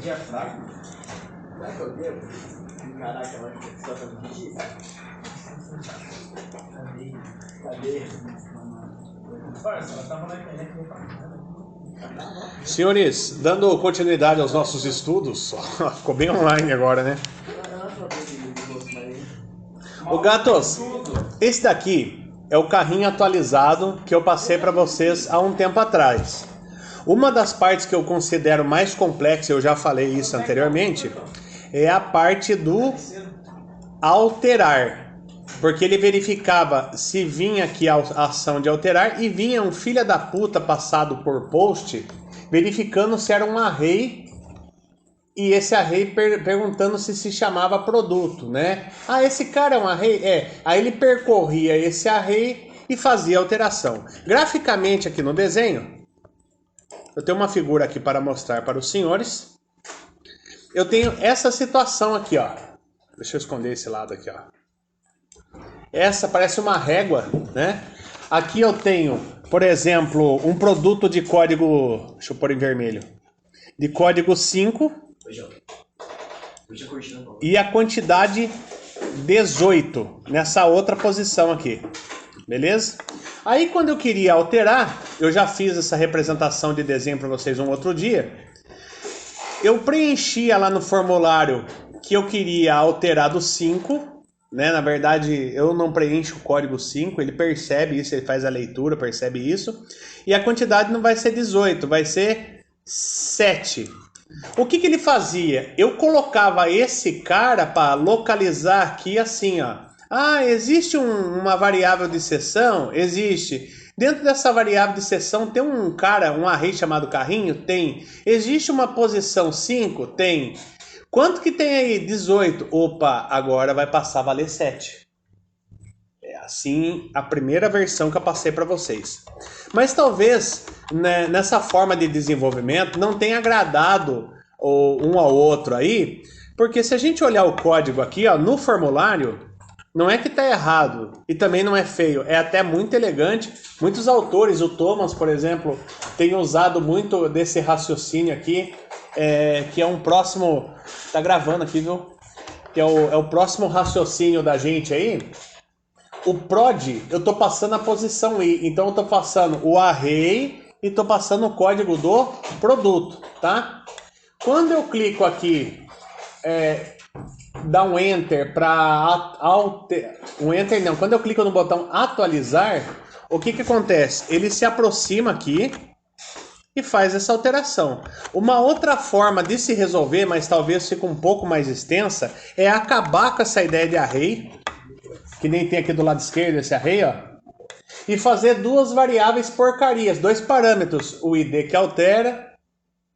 é fraco. Será que eu devo encarar aquela questão da justiça? Cadê? Parça, ela tava na internet. Senhores, dando continuidade aos nossos estudos, ficou bem online agora, né? Ô Gatos, esse daqui é o carrinho atualizado que eu passei para vocês há um tempo atrás. Uma das partes que eu considero mais complexa, eu já falei isso anteriormente, é a parte do alterar. Porque ele verificava se vinha aqui a ação de alterar e vinha um filho da puta passado por post, verificando se era um array e esse array perguntando se chamava produto, né? Ah, esse cara é um array? É. Aí ele percorria esse array e fazia alteração. Graficamente aqui no desenho, eu tenho uma figura aqui para mostrar para os senhores. Eu tenho essa situação aqui, ó. Deixa eu esconder esse lado aqui, ó. Essa parece uma régua, né? Aqui eu tenho, por exemplo, um produto de código, deixa eu pôr em vermelho, de código 5 e a quantidade 18 nessa outra posição aqui, beleza? Aí quando eu queria alterar, eu já fiz essa representação de desenho para vocês um outro dia, eu preenchia lá no formulário que eu queria alterar do 5, né? Na verdade, eu não preencho o código 5, ele percebe isso, ele faz a leitura, percebe isso. E a quantidade não vai ser 18, vai ser 7. O que ele fazia? Eu colocava esse cara para localizar aqui assim, ó. Ah, existe uma variável de seção? Existe. Dentro dessa variável de seção tem um cara, um array chamado carrinho? Tem. Existe uma posição 5? Tem. Quanto que tem aí? 18. Opa, agora vai passar a valer 7. É assim a primeira versão que eu passei para vocês. Mas talvez, né, nessa forma de desenvolvimento não tenha agradado um ao outro aí, porque se a gente olhar o código aqui, ó, no formulário, não é que está errado e também não é feio, é até muito elegante. Muitos autores, o Thomas, por exemplo, tem usado muito desse raciocínio aqui, que é um próximo... Tá gravando aqui, viu? Que é o próximo raciocínio da gente aí. O prod, eu tô passando a posição I. Então eu tô passando o array e tô passando o código do produto, tá? Quando eu clico aqui, dá um enter para um enter não. Quando eu clico no botão atualizar, o que acontece? Ele se aproxima aqui e faz essa alteração. Uma outra forma de se resolver, mas talvez fique um pouco mais extensa, é acabar com essa ideia de array, que nem tem aqui do lado esquerdo esse array, ó, e fazer duas variáveis porcarias, dois parâmetros, o id que altera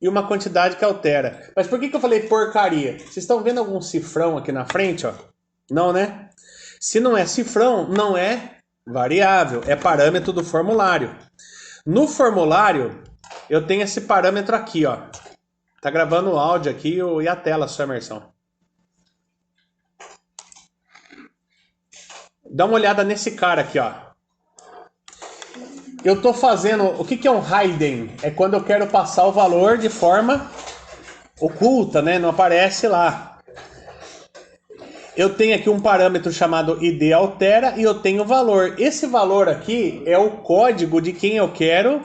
e uma quantidade que altera. Mas por que eu falei porcaria? Vocês estão vendo algum cifrão aqui na frente, ó? Não, né? Se não é cifrão, não é variável, é parâmetro do formulário. No formulário, eu tenho esse parâmetro aqui, ó. Tá gravando o áudio aqui e a tela, sua imersão. Dá uma olhada nesse cara aqui, ó. Eu tô fazendo... O que é um hidden? É quando eu quero passar o valor de forma oculta, né? Não aparece lá. Eu tenho aqui um parâmetro chamado id altera e eu tenho o valor. Esse valor aqui é o código de quem eu quero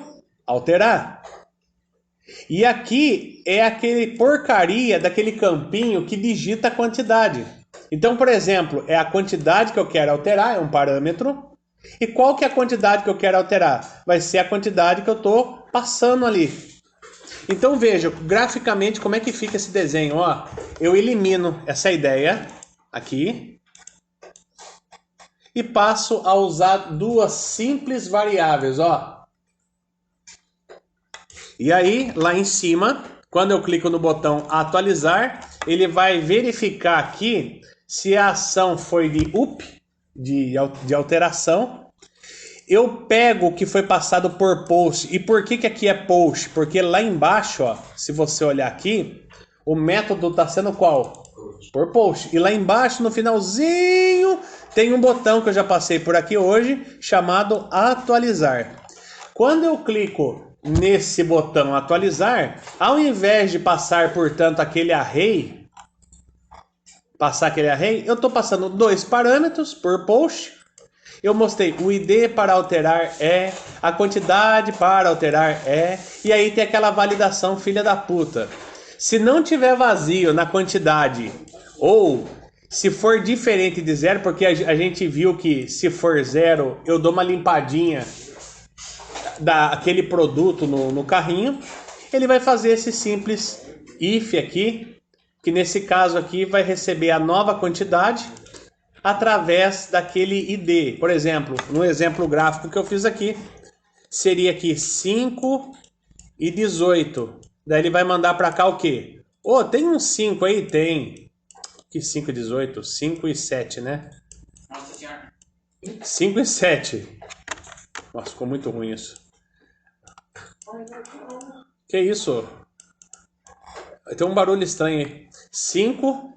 alterar. E aqui é aquele porcaria daquele campinho que digita a quantidade. Então, por exemplo, é a quantidade que eu quero alterar, é um parâmetro. E qual que é a quantidade que eu quero alterar? Vai ser a quantidade que eu estou passando ali. Então veja, graficamente, como é que fica esse desenho. Ó, eu elimino essa ideia aqui e passo a usar duas simples variáveis, ó. E aí, lá em cima, quando eu clico no botão atualizar, ele vai verificar aqui se a ação foi de up, de alteração. Eu pego o que foi passado por post. E por que aqui é post? Porque lá embaixo, ó, se você olhar aqui, o método está sendo qual? Por post. E lá embaixo, no finalzinho, tem um botão que eu já passei por aqui hoje, chamado atualizar. Quando eu clico nesse botão atualizar, ao invés de passar, portanto, aquele array, eu estou passando 2 parâmetros por post. Eu mostrei o ID para alterar é, a quantidade para alterar é, e aí tem aquela validação filha da puta. Se não tiver vazio na quantidade, ou se for diferente de 0, porque a gente viu que se for 0, eu dou uma limpadinha daquele produto no carrinho, ele vai fazer esse simples if aqui, que nesse caso aqui vai receber a nova quantidade através daquele ID. Por exemplo, no exemplo gráfico que eu fiz aqui, seria aqui 5 e 18. Daí ele vai mandar para cá o quê? Ô, tem um 5 aí? Tem. Que 5 e 18? 5 e 7, né? Nossa senhora. 5 e 7. Nossa, ficou muito ruim isso. Que isso? Tem um barulho estranho aí. 5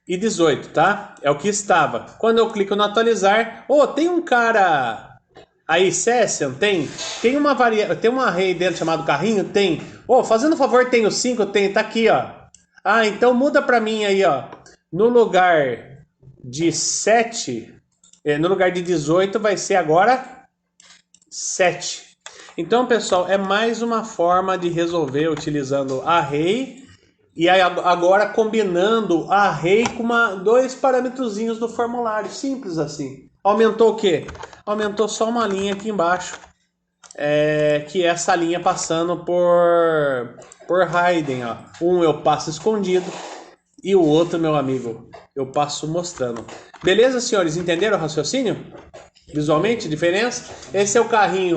e 18, tá? É o que estava. Quando eu clico no atualizar, tem um cara aí, Session, tem uma tem um array dentro chamado carrinho, tem. Fazendo favor, tem o 5, tem, tá aqui, ó. Ah, então muda pra mim aí, ó. No lugar de 7, no lugar de 18 vai ser agora 7. Então, pessoal, é mais uma forma de resolver utilizando array. E aí agora combinando array com 2 parâmetrozinhos do formulário. Simples assim. Aumentou o quê? Aumentou só uma linha aqui embaixo. Que é essa linha passando por hidden. Ó. Um eu passo escondido e o outro, meu amigo, eu passo mostrando. Beleza, senhores? Entenderam o raciocínio? Visualmente, diferença? Esse é o carrinho